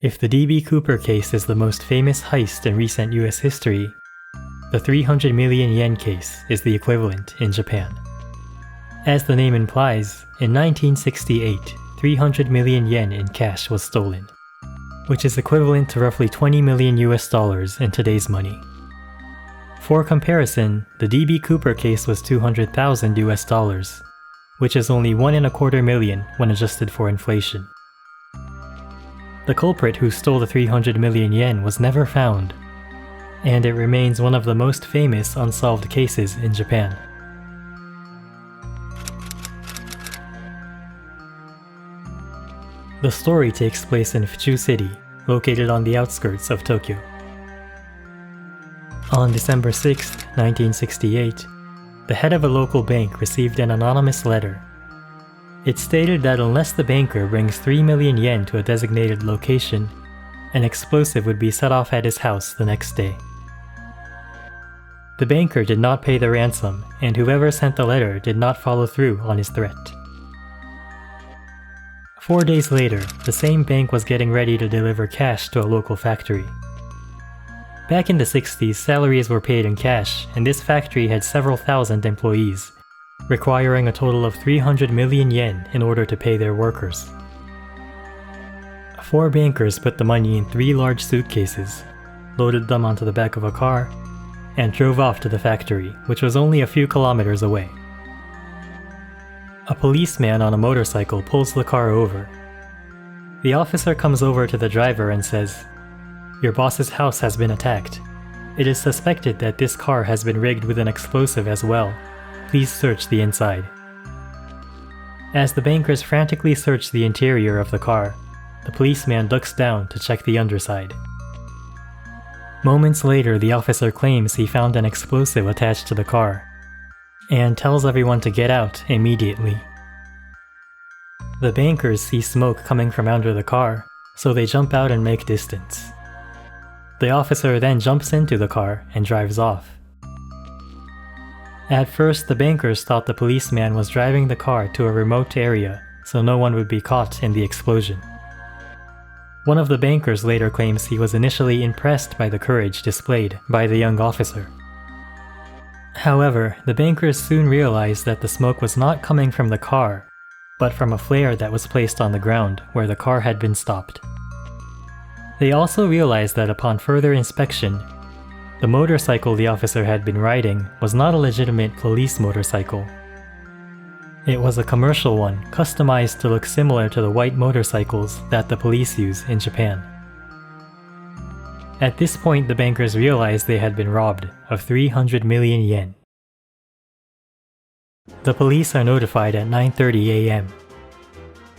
If the D.B. Cooper case is the most famous heist in recent US history, the 300 million yen case is the equivalent in Japan. As the name implies, in 1968, 300 million yen in cash was stolen, which is equivalent to roughly $20 million in today's money. For comparison, the D.B. Cooper case was $200,000, which is only $1.25 million when adjusted for inflation. The culprit who stole the 300 million yen was never found, and it remains one of the most famous unsolved cases in Japan. The story takes place in Fuchu City, located on the outskirts of Tokyo. On December 6, 1968, the head of a local bank received an anonymous letter. It stated that unless the banker brings 3 million yen to a designated location, an explosive would be set off at his house the next day. The banker did not pay the ransom, and whoever sent the letter did not follow through on his threat. 4 days later, the same bank was getting ready to deliver cash to a local factory. Back in the 60s, salaries were paid in cash, and this factory had several thousand employees, requiring a total of 300 million yen in order to pay their workers. 4 bankers put the money in 3 large suitcases, loaded them onto the back of a car, and drove off to the factory, which was only a few kilometers away. A policeman on a motorcycle pulls the car over. The officer comes over to the driver and says, "Your boss's house has been attacked. It is suspected that this car has been rigged with an explosive as well. Please search the inside." As the bankers frantically search the interior of the car, the policeman ducks down to check the underside. Moments later, the officer claims he found an explosive attached to the car, and tells everyone to get out immediately. The bankers see smoke coming from under the car, so they jump out and make distance. The officer then jumps into the car and drives off. At first, the bankers thought the policeman was driving the car to a remote area so no one would be caught in the explosion. One of the bankers later claims he was initially impressed by the courage displayed by the young officer. However, the bankers soon realized that the smoke was not coming from the car, but from a flare that was placed on the ground where the car had been stopped. They also realized that upon further inspection, the motorcycle the officer had been riding was not a legitimate police motorcycle. It was a commercial one, customized to look similar to the white motorcycles that the police use in Japan. At this point, the bankers realized they had been robbed of 300 million yen. The police are notified at 9:30 a.m.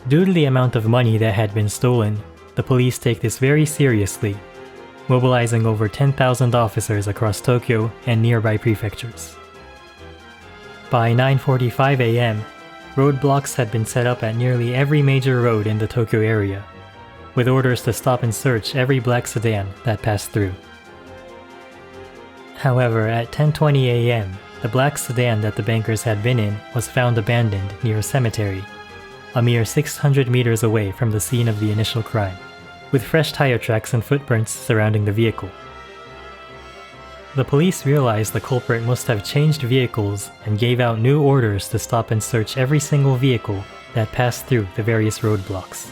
Due to the amount of money that had been stolen, the police take this very seriously, mobilizing over 10,000 officers across Tokyo and nearby prefectures. By 9:45 a.m., roadblocks had been set up at nearly every major road in the Tokyo area, with orders to stop and search every black sedan that passed through. However, at 10:20 a.m., the black sedan that the bankers had been in was found abandoned near a cemetery, a mere 600 meters away from the scene of the initial crime, with fresh tire tracks and footprints surrounding the vehicle. The police realized the culprit must have changed vehicles and gave out new orders to stop and search every single vehicle that passed through the various roadblocks.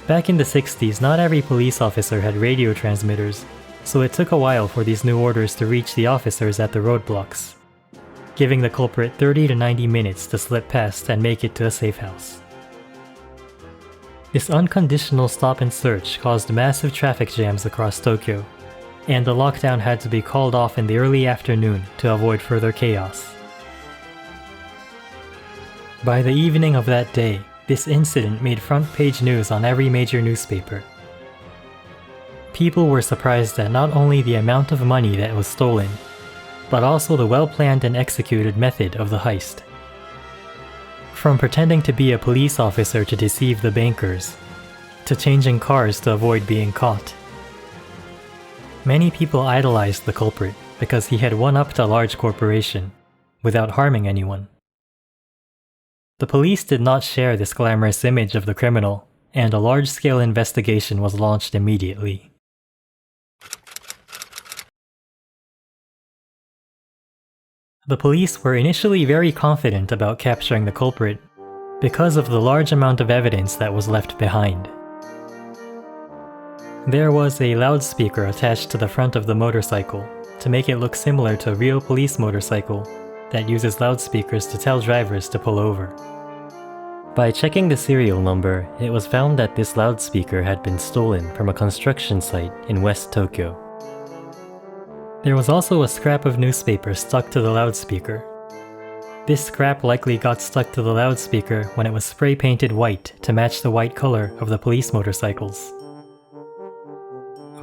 Back in the 60s, not every police officer had radio transmitters, so it took a while for these new orders to reach the officers at the roadblocks, giving the culprit 30 to 90 minutes to slip past and make it to a safe house. This unconditional stop and search caused massive traffic jams across Tokyo, and the lockdown had to be called off in the early afternoon to avoid further chaos. By the evening of that day, this incident made front-page news on every major newspaper. People were surprised at not only the amount of money that was stolen, but also the well-planned and executed method of the heist. From pretending to be a police officer to deceive the bankers, to changing cars to avoid being caught. Many people idolized the culprit because he had one-upped a large corporation without harming anyone. The police did not share this glamorous image of the criminal, and a large-scale investigation was launched immediately. The police were initially very confident about capturing the culprit because of the large amount of evidence that was left behind. There was a loudspeaker attached to the front of the motorcycle to make it look similar to a real police motorcycle that uses loudspeakers to tell drivers to pull over. By checking the serial number, it was found that this loudspeaker had been stolen from a construction site in West Tokyo. There was also a scrap of newspaper stuck to the loudspeaker. This scrap likely got stuck to the loudspeaker when it was spray painted white to match the white color of the police motorcycles.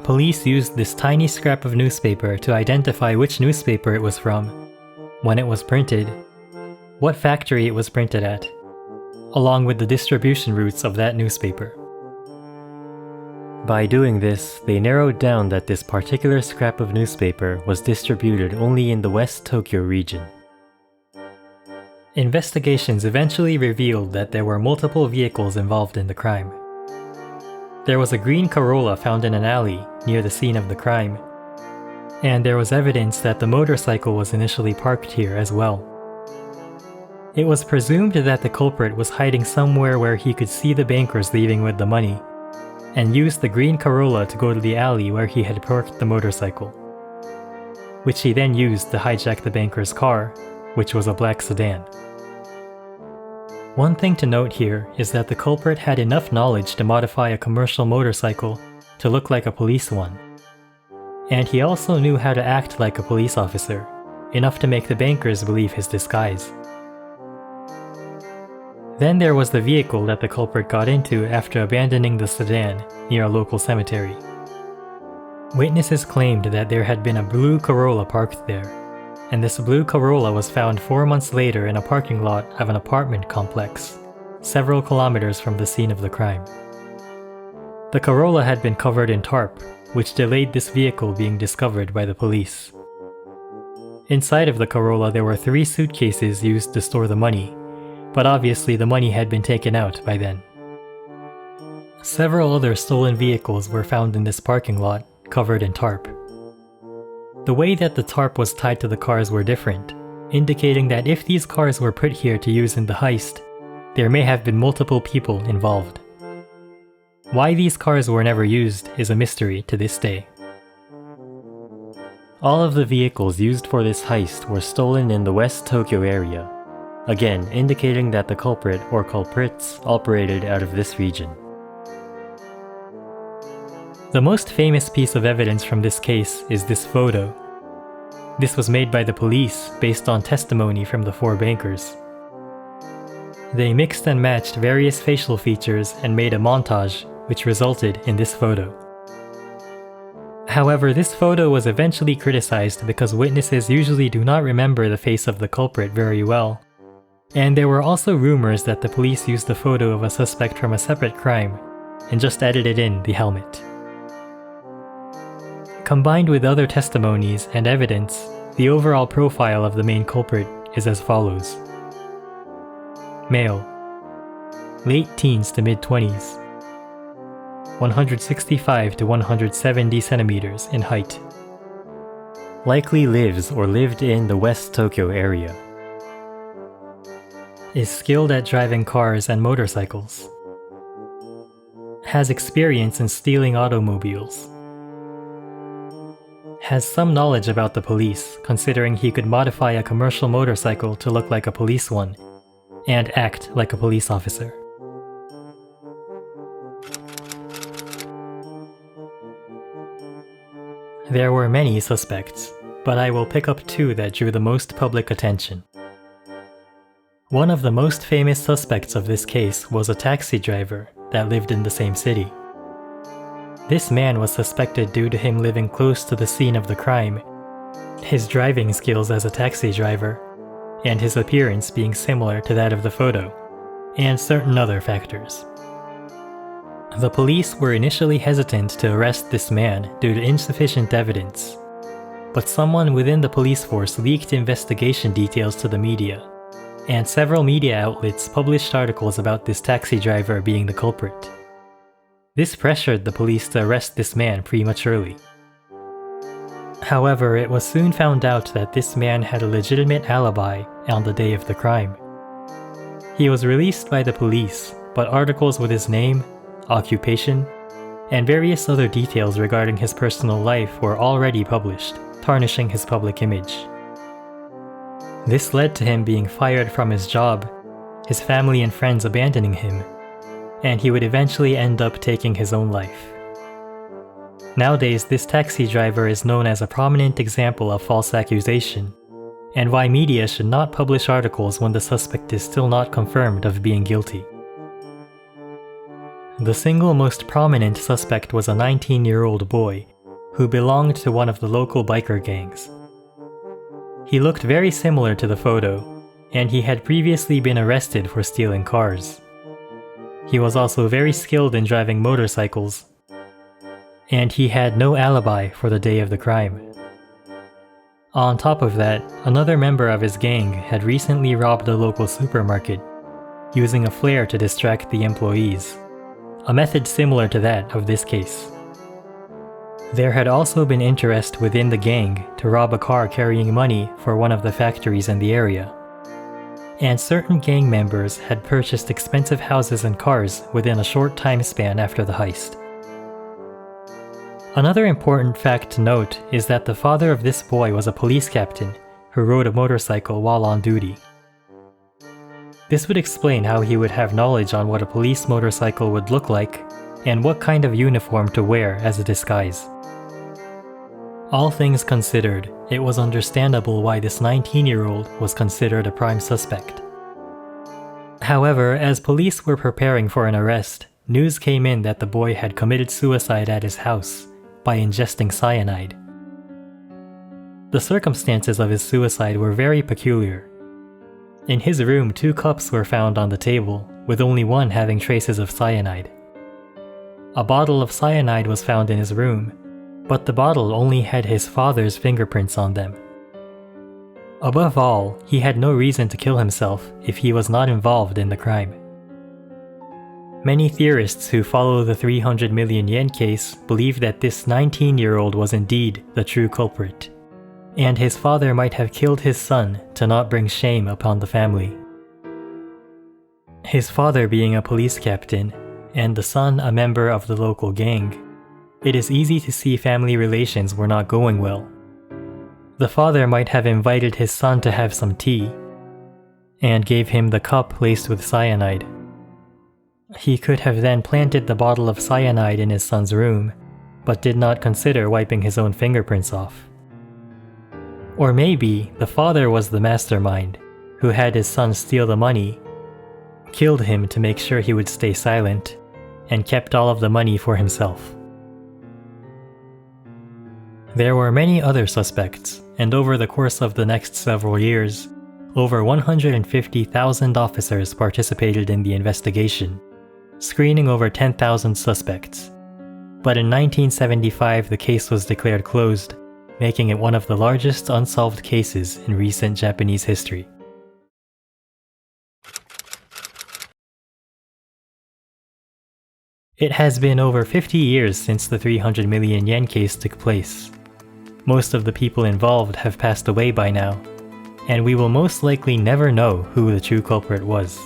Police used this tiny scrap of newspaper to identify which newspaper it was from, when it was printed, what factory it was printed at, along with the distribution routes of that newspaper. By doing this, they narrowed down that this particular scrap of newspaper was distributed only in the West Tokyo region. Investigations eventually revealed that there were multiple vehicles involved in the crime. There was a green Corolla found in an alley near the scene of the crime, and there was evidence that the motorcycle was initially parked here as well. It was presumed that the culprit was hiding somewhere where he could see the bankers leaving with the money, and used the green Corolla to go to the alley where he had parked the motorcycle, which he then used to hijack the banker's car, which was a black sedan. One thing to note here is that the culprit had enough knowledge to modify a commercial motorcycle to look like a police one. And he also knew how to act like a police officer, enough to make the bankers believe his disguise. Then there was the vehicle that the culprit got into after abandoning the sedan near a local cemetery. Witnesses claimed that there had been a blue Corolla parked there, and this blue Corolla was found 4 months later in a parking lot of an apartment complex, several kilometers from the scene of the crime. The Corolla had been covered in tarp, which delayed this vehicle being discovered by the police. Inside of the Corolla there were 3 suitcases used to store the money, but obviously the money had been taken out by then. Several other stolen vehicles were found in this parking lot, covered in tarp. The way that the tarp was tied to the cars were different, indicating that if these cars were put here to use in the heist, there may have been multiple people involved. Why these cars were never used is a mystery to this day. All of the vehicles used for this heist were stolen in the West Tokyo area, again indicating that the culprit or culprits operated out of this region. The most famous piece of evidence from this case is this photo. This was made by the police based on testimony from the 4 bankers. They mixed and matched various facial features and made a montage, which resulted in this photo. However, this photo was eventually criticized because witnesses usually do not remember the face of the culprit very well, and there were also rumors that the police used the photo of a suspect from a separate crime and just edited in the helmet. Combined with other testimonies and evidence, the overall profile of the main culprit is as follows. Male, late teens to mid-20s, 165 to 170 centimeters in height. Likely lives or lived in the West Tokyo area. Is skilled at driving cars and motorcycles. Has experience in stealing automobiles. Has some knowledge about the police, considering he could modify a commercial motorcycle to look like a police one, and act like a police officer. There were many suspects, but I will pick up 2 that drew the most public attention. One of the most famous suspects of this case was a taxi driver that lived in the same city. This man was suspected due to him living close to the scene of the crime, his driving skills as a taxi driver, and his appearance being similar to that of the photo, and certain other factors. The police were initially hesitant to arrest this man due to insufficient evidence, but someone within the police force leaked investigation details to the media, and several media outlets published articles about this taxi driver being the culprit. This pressured the police to arrest this man prematurely. However, it was soon found out that this man had a legitimate alibi on the day of the crime. He was released by the police, but articles with his name, occupation, and various other details regarding his personal life were already published, tarnishing his public image. This led to him being fired from his job, his family and friends abandoning him, and he would eventually end up taking his own life. Nowadays, this taxi driver is known as a prominent example of false accusation, and why media should not publish articles when the suspect is still not confirmed of being guilty. The single most prominent suspect was a 19-year-old boy who belonged to one of the local biker gangs. He looked very similar to the photo, and he had previously been arrested for stealing cars. He was also very skilled in driving motorcycles, and he had no alibi for the day of the crime. On top of that, another member of his gang had recently robbed a local supermarket, using a flare to distract the employees, a method similar to that of this case. There had also been interest within the gang to rob a car carrying money for one of the factories in the area, and certain gang members had purchased expensive houses and cars within a short time span after the heist. Another important fact to note is that the father of this boy was a police captain who rode a motorcycle while on duty. This would explain how he would have knowledge on what a police motorcycle would look like and what kind of uniform to wear as a disguise. All things considered, it was understandable why this 19-year-old was considered a prime suspect. However, as police were preparing for an arrest, news came in that the boy had committed suicide at his house by ingesting cyanide. The circumstances of his suicide were very peculiar. In his room, 2 cups were found on the table, with only one having traces of cyanide. A bottle of cyanide was found in his room, but the bottle only had his father's fingerprints on them. Above all, he had no reason to kill himself if he was not involved in the crime. Many theorists who follow the 300 million yen case believe that this 19-year-old was indeed the true culprit, and his father might have killed his son to not bring shame upon the family. His father being a police captain, and the son a member of the local gang, it is easy to see family relations were not going well. The father might have invited his son to have some tea, and gave him the cup laced with cyanide. He could have then planted the bottle of cyanide in his son's room, but did not consider wiping his own fingerprints off. Or maybe the father was the mastermind, who had his son steal the money, killed him to make sure he would stay silent, and kept all of the money for himself. There were many other suspects, and over the course of the next several years, over 150,000 officers participated in the investigation, screening over 10,000 suspects. But in 1975, the case was declared closed, making it one of the largest unsolved cases in recent Japanese history. It has been over 50 years since the 300 million yen case took place. Most of the people involved have passed away by now, and we will most likely never know who the true culprit was.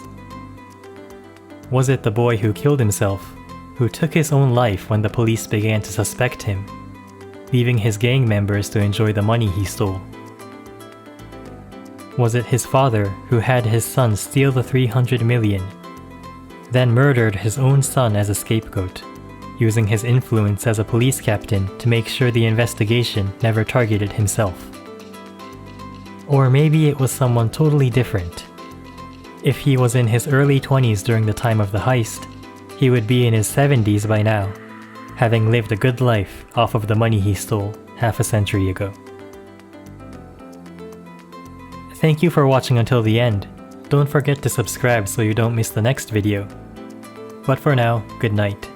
Was it the boy who killed himself, who took his own life when the police began to suspect him, leaving his gang members to enjoy the money he stole? Was it his father who had his son steal the 300 million, then murdered his own son as a scapegoat, using his influence as a police captain to make sure the investigation never targeted himself? Or maybe it was someone totally different. If he was in his early 20s during the time of the heist, he would be in his 70s by now, having lived a good life off of the money he stole half a century ago. Thank you for watching until the end. Don't forget to subscribe so you don't miss the next video. But for now, good night.